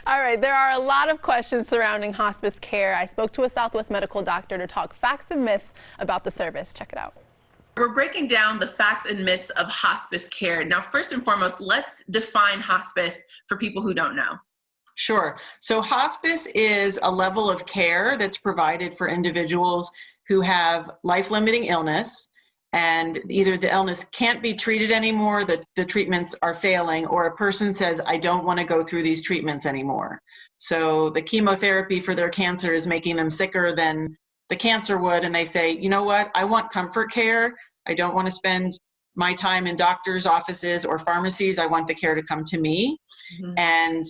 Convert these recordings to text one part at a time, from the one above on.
All right, there are a lot of questions surrounding hospice care. I spoke to a Southwest medical doctor to talk facts and myths about the service. Check it out. We're breaking down the facts and myths of hospice care. Now, first and foremost, let's define hospice for people who don't know. Sure. So hospice is a level of care that's provided for individuals who have life-limiting illness, and either the illness can't be treated anymore, the treatments are failing, or a person says, I don't want to go through these treatments anymore. So the chemotherapy for their cancer is making them sicker than the cancer would, and they say, you know what, I want comfort care. I don't want to spend my time in doctors' offices or pharmacies. I want the care to come to me. Mm-hmm. And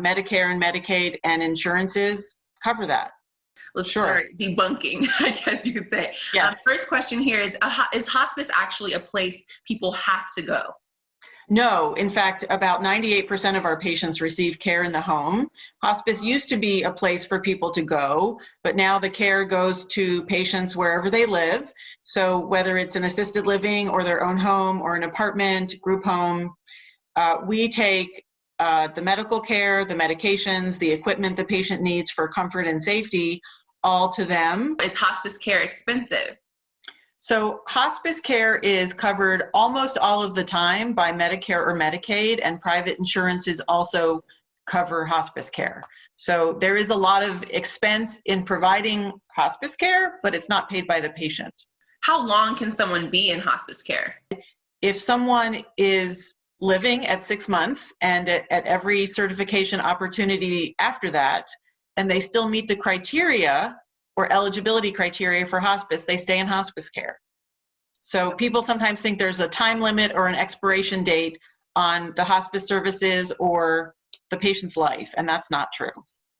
Medicare and Medicaid and insurances cover that. Let's start debunking, I guess you could say. Yes. First question here is hospice actually a place people have to go? No, in fact, about 98% of our patients receive care in the home. Hospice used to be a place for people to go, but now the care goes to patients wherever they live. So whether it's an assisted living or their own home or an apartment, group home, we take the medical care, the medications, the equipment the patient needs for comfort and safety, all to them. Is hospice care expensive? So hospice care is covered almost all of the time by Medicare or Medicaid, and private insurances also cover hospice care. So there is a lot of expense in providing hospice care, but it's not paid by the patient. How long can someone be in hospice care? If someone is living at 6 months and at every certification opportunity after that, and they still meet the criteria or eligibility criteria for hospice, they stay in hospice care. So people sometimes think there's a time limit or an expiration date on the hospice services or the patient's life, and that's not true.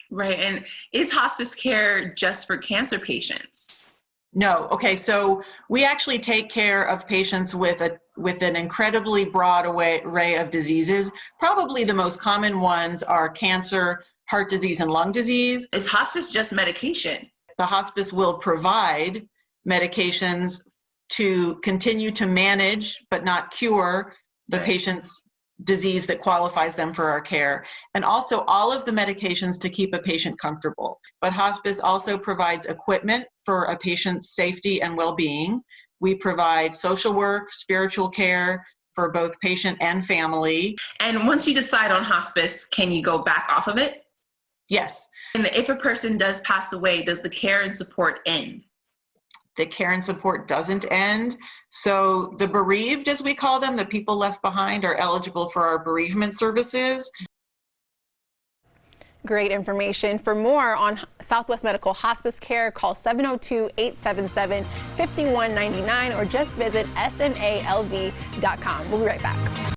Right, and is hospice care just for cancer patients? No, okay, so we actually take care of patients with an incredibly broad array of diseases. Probably the most common ones are cancer, heart disease, and lung disease. Is hospice just medication? The hospice will provide medications to continue to manage but not cure the patient's disease that qualifies them for our care, and also all of the medications to keep a patient comfortable. But hospice also provides equipment for a patient's safety and well-being. We provide social work, spiritual care for both patient and family. And once you decide on hospice, can you go back off of it? Yes. And if a person does pass away, does the care and support end? The care and support doesn't end. So the bereaved, as we call them, the people left behind, are eligible for our bereavement services. Great information. For more on Southwest Medical Hospice Care, call 702-877-5199 or just visit smalv.com. We'll be right back.